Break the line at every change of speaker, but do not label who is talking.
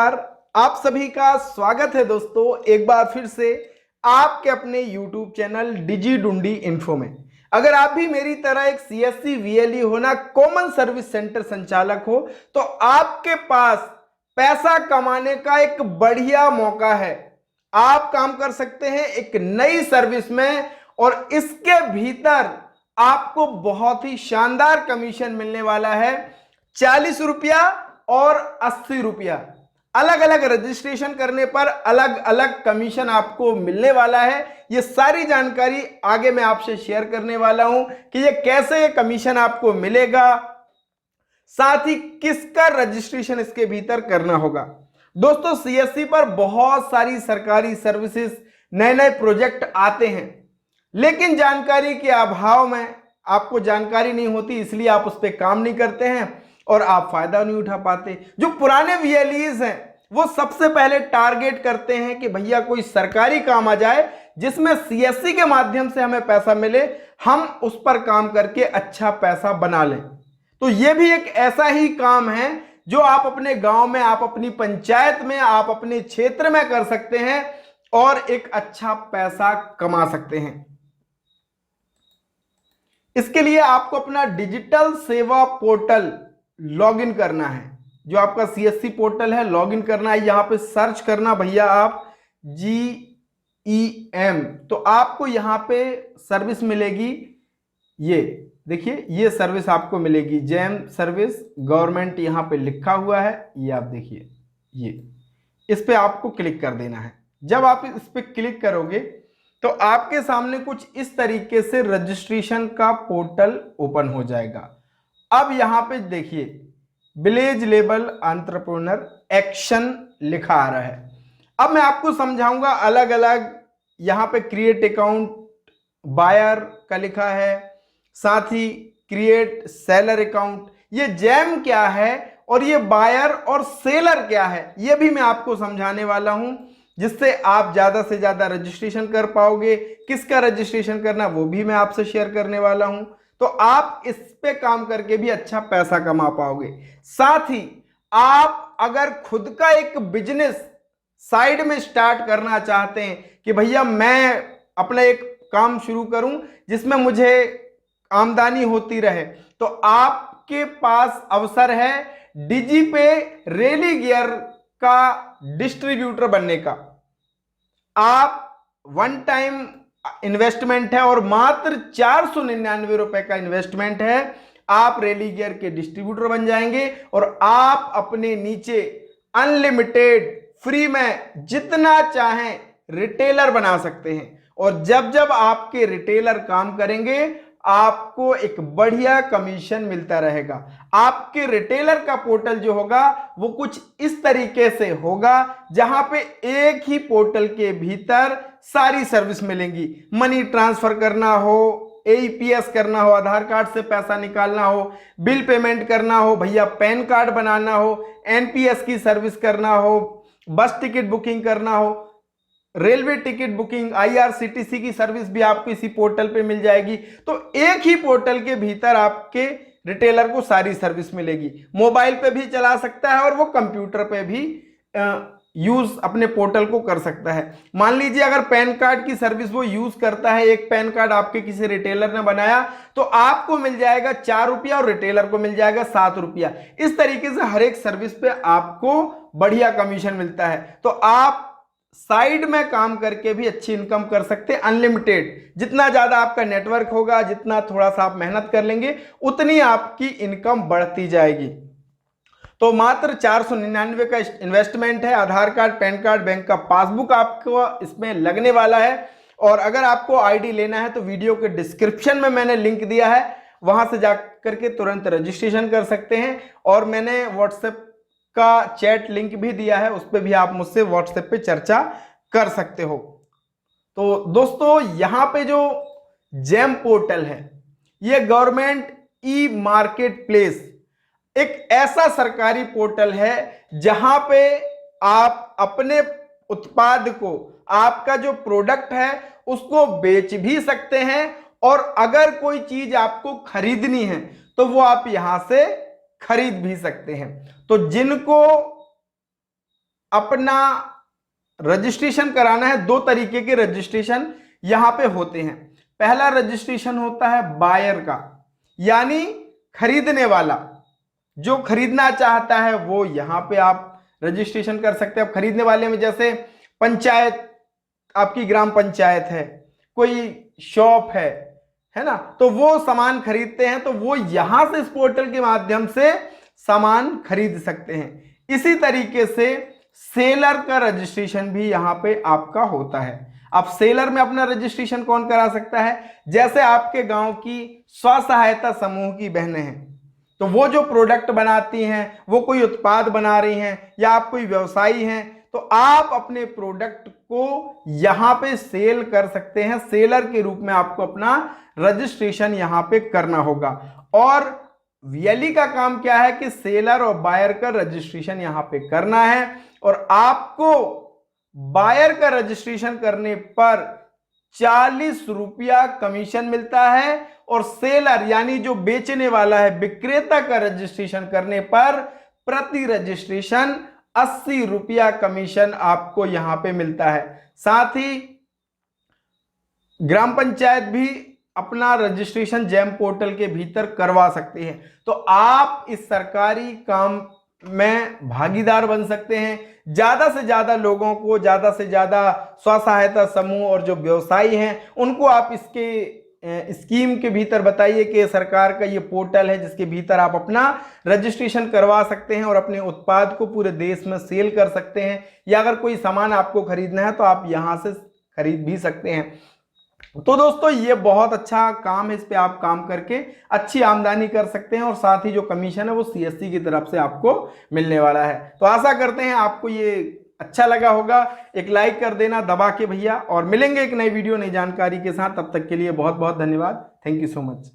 नमस्कार। आप सभी का स्वागत है दोस्तों एक बार फिर से आपके अपने YouTube चैनल डिजी डुंडी इन्फो में। अगर आप भी मेरी तरह एक CSC VLE होना कॉमन सर्विस सेंटर संचालक हो तो आपके पास पैसा कमाने का एक बढ़िया मौका है। आप काम कर सकते हैं एक नई सर्विस में और इसके भीतर आपको बहुत ही शानदार कमीशन मिलने वाला है। 40 रुपया और 80 रुपया अलग अलग रजिस्ट्रेशन करने पर अलग अलग कमीशन आपको मिलने वाला है। ये सारी जानकारी आगे मैं आपसे शेयर करने वाला हूं कि ये कैसे ये कमीशन आपको मिलेगा, साथ ही किसका रजिस्ट्रेशन इसके भीतर करना होगा। दोस्तों CSC पर बहुत सारी सरकारी सर्विसेज नए नए प्रोजेक्ट आते हैं, लेकिन जानकारी के अभाव में आपको जानकारी नहीं होती, इसलिए आप उस पर काम नहीं करते हैं और आप फायदा नहीं उठा पाते। जो पुराने VLEs हैं वो सबसे पहले टारगेट करते हैं कि भैया कोई सरकारी काम आ जाए जिसमें CSC के माध्यम से हमें पैसा मिले, हम उस पर काम करके अच्छा पैसा बना लें। तो ये भी एक ऐसा ही काम है जो आप अपने गांव में, आप अपनी पंचायत में, आप अपने क्षेत्र में कर सकते हैं और एक अच्छा पैसा कमा सकते हैं। इसके लिए आपको अपना डिजिटल सेवा पोर्टल लॉगिन करना है। जो आपका CSC पोर्टल है लॉगिन करना है, यहां पे सर्च करना भैया आप GEM, तो आपको यहां पे सर्विस मिलेगी। ये देखिए ये सर्विस आपको मिलेगी, जेम सर्विस गवर्नमेंट यहां पे लिखा हुआ है। ये आप देखिए, ये इस पे आपको क्लिक कर देना है। जब आप इस पे क्लिक करोगे तो आपके सामने कुछ इस तरीके से रजिस्ट्रेशन का पोर्टल ओपन हो जाएगा। अब यहां पे देखिए विलेज लेवल एंटरप्रेन्योर एक्शन लिखा आ रहा है। अब मैं आपको समझाऊंगा अलग अलग। यहां पे क्रिएट अकाउंट बायर का लिखा है, साथ ही क्रिएट सेलर अकाउंट। ये जेम क्या है और ये बायर और सेलर क्या है ये भी मैं आपको समझाने वाला हूं, जिससे आप ज्यादा से ज्यादा रजिस्ट्रेशन कर पाओगे। किसका रजिस्ट्रेशन करना वो भी मैं आपसे शेयर करने वाला हूं, तो आप इस पे काम करके भी अच्छा पैसा कमा पाओगे। साथ ही आप अगर खुद का एक बिजनेस साइड में स्टार्ट करना चाहते हैं कि भैया मैं अपना एक काम शुरू करूं जिसमें मुझे आमदनी होती रहे, तो आपके पास अवसर है डिजीपे रेली गियर का डिस्ट्रीब्यूटर बनने का। आप वन टाइम इन्वेस्टमेंट है और मात्र 499 रुपए का इन्वेस्टमेंट है। आप रेली गियर के डिस्ट्रीब्यूटर बन जाएंगे और आप अपने नीचे अनलिमिटेड फ्री में जितना चाहें रिटेलर बना सकते हैं। और जब जब आपके रिटेलर काम करेंगे आपको एक बढ़िया कमीशन मिलता रहेगा। आपके रिटेलर का पोर्टल जो होगा वो कुछ इस तरीके से होगा, जहां पे एक ही पोर्टल के भीतर सारी सर्विस मिलेंगी। मनी ट्रांसफर करना हो, AEPS करना हो, आधार कार्ड से पैसा निकालना हो, बिल पेमेंट करना हो, भैया पैन कार्ड बनाना हो, NPS की सर्विस करना हो, बस टिकट बुकिंग करना हो, रेलवे टिकट बुकिंग, IRCTC की सर्विस भी आपको इसी पोर्टल पे मिल जाएगी। तो एक ही पोर्टल के भीतर आपके रिटेलर को सारी सर्विस मिलेगी। मोबाइल पे भी चला सकता है और वो कंप्यूटर पे भी यूज अपने पोर्टल को कर सकता है। मान लीजिए अगर पैन कार्ड की सर्विस वो यूज करता है, एक पैन कार्ड आपके किसी रिटेलर ने बनाया तो आपको मिल जाएगा 4 रुपया और रिटेलर को मिल जाएगा 7 रुपया। इस तरीके से हर एक सर्विस पे आपको बढ़िया कमीशन मिलता है। तो आप साइड में काम करके भी अच्छी इनकम कर सकते हैं अनलिमिटेड। जितना ज्यादा आपका नेटवर्क होगा, जितना थोड़ा सा आप मेहनत कर लेंगे, उतनी आपकी इनकम बढ़ती जाएगी। तो मात्र 499 का इन्वेस्टमेंट है। आधार कार्ड, पैन कार्ड, बैंक का पासबुक आपको इसमें लगने वाला है। और अगर आपको आईडी लेना है तो वीडियो के डिस्क्रिप्शन में मैंने लिंक दिया है, वहां से जाकर के तुरंत रजिस्ट्रेशन कर सकते हैं। और मैंने व्हाट्सएप का चैट लिंक भी दिया है, उस पर भी आप मुझसे व्हाट्सएप पे चर्चा कर सकते हो। तो दोस्तों यहां पे जो जेम पोर्टल है ये गवर्नमेंट ई-मार्केट प्लेस एक ऐसा सरकारी पोर्टल है जहां पे आप अपने उत्पाद को, आपका जो प्रोडक्ट है उसको बेच भी सकते हैं। और अगर कोई चीज आपको खरीदनी है तो वो आप यहां से खरीद भी सकते हैं। तो जिनको अपना रजिस्ट्रेशन कराना है, दो तरीके के रजिस्ट्रेशन यहां पे होते हैं। पहला रजिस्ट्रेशन होता है बायर का, यानी खरीदने वाला, जो खरीदना चाहता है वो यहां पे आप रजिस्ट्रेशन कर सकते हैं। अब खरीदने वाले में जैसे पंचायत, आपकी ग्राम पंचायत है, कोई शॉप है ना, तो वो सामान खरीदते हैं तो वो यहां से इस पोर्टल के माध्यम से सामान खरीद सकते हैं। इसी तरीके से सेलर का रजिस्ट्रेशन भी यहां पे आपका होता है। अब सेलर में अपना रजिस्ट्रेशन कौन करा सकता है? जैसे आपके गांव की स्व सहायता समूह की बहनें हैं, तो वो जो प्रोडक्ट बनाती हैं, वो कोई उत्पाद बना रही हैं, या आप कोई व्यवसायी हैं, तो आप अपने प्रोडक्ट को यहां पे सेल कर सकते हैं। सेलर के रूप में आपको अपना रजिस्ट्रेशन यहां पे करना होगा। और वीएलई का काम क्या है कि सेलर और बायर का रजिस्ट्रेशन यहां पे करना है, और आपको बायर का रजिस्ट्रेशन करने पर 40 रुपया कमीशन मिलता है, और सेलर यानी जो बेचने वाला है, विक्रेता का रजिस्ट्रेशन करने पर प्रति रजिस्ट्रेशन 80 रुपया कमीशन आपको यहां पे मिलता है। साथ ही ग्राम पंचायत भी अपना रजिस्ट्रेशन जैम पोर्टल के भीतर करवा सकते हैं। तो आप इस सरकारी काम में भागीदार बन सकते हैं। ज्यादा से ज्यादा लोगों को, ज्यादा से ज्यादा स्व सहायता समूह और जो व्यवसायी हैं उनको आप इसके स्कीम के भीतर बताइए कि सरकार का ये पोर्टल है जिसके भीतर आप अपना रजिस्ट्रेशन करवा सकते हैं और अपने उत्पाद को पूरे देश में सेल कर सकते हैं। या अगर कोई सामान आपको खरीदना है तो आप यहां से खरीद भी सकते हैं। तो दोस्तों ये बहुत अच्छा काम है, इस पे आप काम करके अच्छी आमदनी कर सकते हैं, और साथ ही जो कमीशन है वो सीएससी की तरफ से आपको मिलने वाला है। तो आशा करते हैं आपको ये अच्छा लगा होगा। एक लाइक कर देना दबा के भैया, और मिलेंगे एक नई वीडियो नई जानकारी के साथ। तब तक के लिए बहुत बहुत धन्यवाद। Thank you so much.